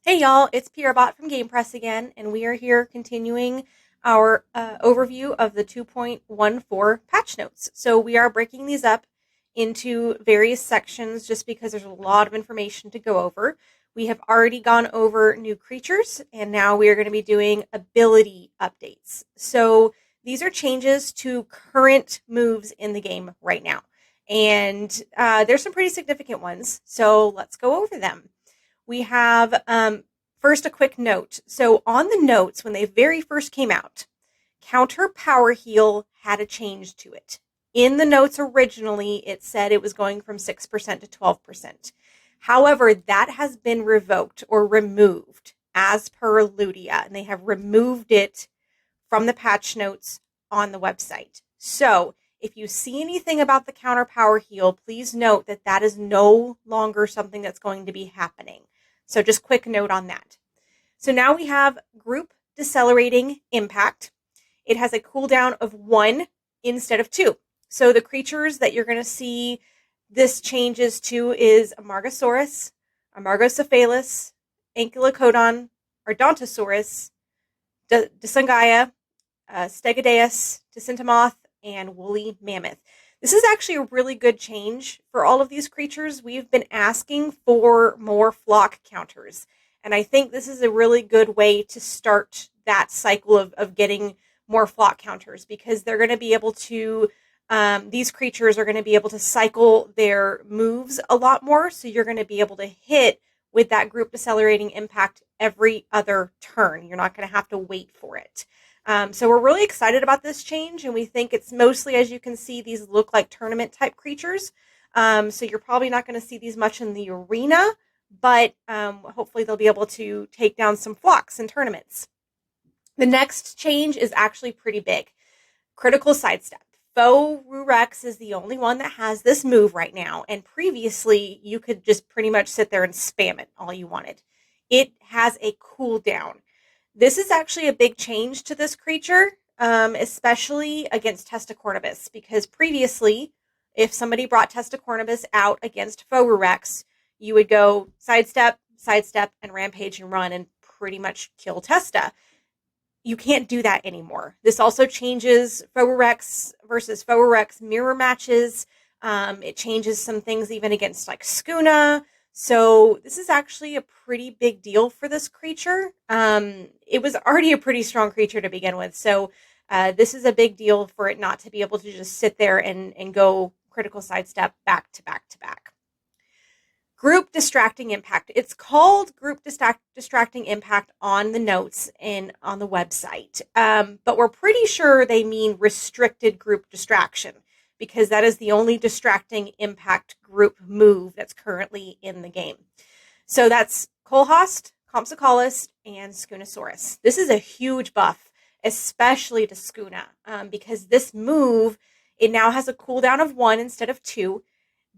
Hey y'all, it's Pierre from Game Press again, and we are here continuing our overview of the 2.14 patch notes. So we are breaking these up into various sections just because there's a lot of information to go over. We have already gone over new creatures, and now we are going to be doing ability updates. So these are changes to current moves in the game right now. And there's some pretty significant ones, so let's go over them. We have first a quick note. So on the notes, when they very first came out, counter power heal had a change to it. In the notes originally, it said it was going from 6% to 12%. However, that has been revoked or removed as per Ludia, and they have removed it from the patch notes on the website. So if you see anything about the counter power heal, please note that that is no longer something that's going to be happening. So just quick note on that. So now we have group decelerating impact. It has a cooldown of 1 instead of 2. So the creatures that you're going to see this changes to is Amargasaurus, Amargocephalus, Ankylocodon, Ardontosaurus, Disungaya, Stegodeus, Dicentomoth, and Woolly Mammoth. This is actually a really good change for all of these creatures. We've been asking for more flock counters, and I think this is a really good way to start that cycle of getting more flock counters, because they're going to be able to, these creatures are going to be able to cycle their moves a lot more, so you're going to be able to hit with that group decelerating impact every other turn. You're not going to have to wait for it. So we're really excited about this change, and we think it's mostly, as you can see, these look like tournament type creatures. So you're probably not going to see these much in the arena, but hopefully they'll be able to take down some flocks in tournaments. The next change is actually pretty big. Critical Sidestep. Faux Rurex is the only one that has this move right now, and previously you could just pretty much sit there and spam it all you wanted. It has a cooldown. This is actually a big change to this creature, especially against Testacornibus, because previously, if somebody brought Testacornibus out against Faux Rurex, you would go sidestep, and rampage and run and pretty much kill Testa. You can't do that anymore. This also changes Faux Rurex versus Faux Rurex mirror matches. It changes some things even against like Skuna. So this is actually a pretty big deal for this creature. It was already a pretty strong creature to begin with. So this is a big deal for it not to be able to just sit there and go critical sidestep back to back to back. Group distracting impact. It's called group distracting impact on the notes and on the website. But we're pretty sure they mean restricted group distraction, because that is the only distracting impact group move that's currently in the game. So that's Colhost, Compsognathus, and Skunosaurus. This is a huge buff, especially to Skuna, because this move, it now has a cooldown of 1 instead of 2,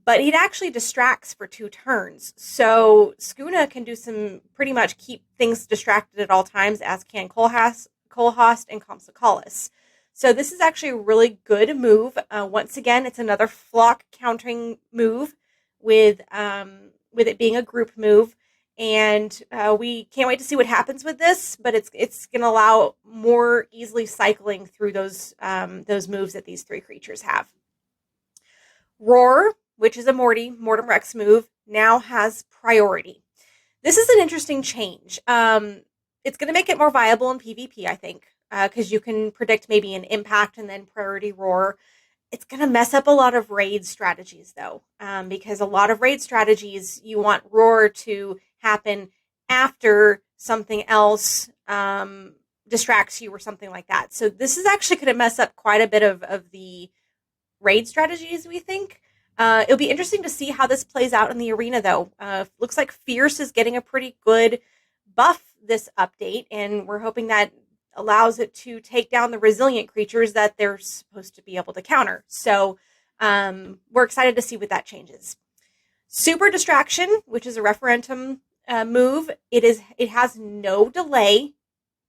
but it actually distracts for 2 turns. So Skuna can do some, pretty much keep things distracted at all times, as can Colhost and Compsognathus. So this is actually a really good move. Once again, it's another flock countering move with it being a group move. And we can't wait to see what happens with this, but it's going to allow more easily cycling through those moves that these 3 creatures have. Roar, which is a Mortem Rex move, now has priority. This is an interesting change. It's going to make it more viable in PvP, I think, because you can predict maybe an impact and then priority roar. It's going to mess up a lot of raid strategies, though, because a lot of raid strategies, you want roar to happen after something else distracts you or something like that. So this is actually going to mess up quite a bit of the raid strategies, we think. It'll be interesting to see how this plays out in the arena, though. Looks like Fierce is getting a pretty good buff this update, and we're hoping that allows it to take down the resilient creatures that they're supposed to be able to counter. So we're excited to see what that changes. Super Distraction, which is a referendum move, it has no delay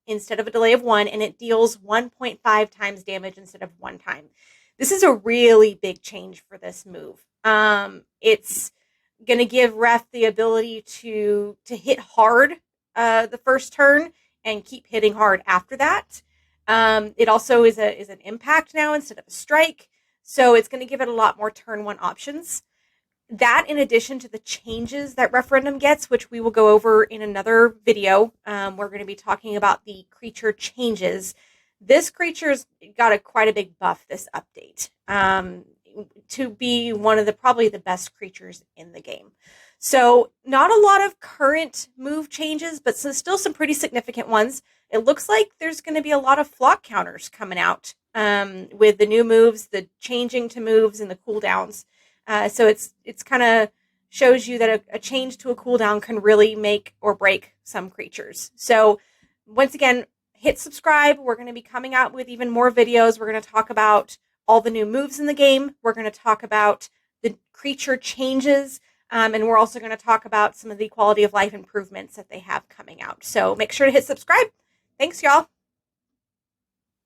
instead of a delay of 1, and it deals 1.5 times damage instead of 1 time. This is a really big change for this move. It's going to give Ref the ability to hit hard the first turn and keep hitting hard after that. It also is an impact now instead of a strike, so it's going to give it a lot more turn one options. That, in addition to the changes that Referendum gets, which we will go over in another video, we're going to be talking about the creature changes. This creature's got quite a big buff this update, to be one of probably the best creatures in the game. So not a lot of current move changes, but still some pretty significant ones. It looks like there's going to be a lot of flock counters coming out with the new moves, the changing to moves, and the cooldowns. So it's kind of shows you that a change to a cooldown can really make or break some creatures. So once again, hit subscribe. We're going to be coming out with even more videos. We're going to talk about all the new moves in the game. We're going to talk about the creature changes. And we're also going to talk about some of the quality of life improvements that they have coming out. So make sure to hit subscribe. Thanks, y'all.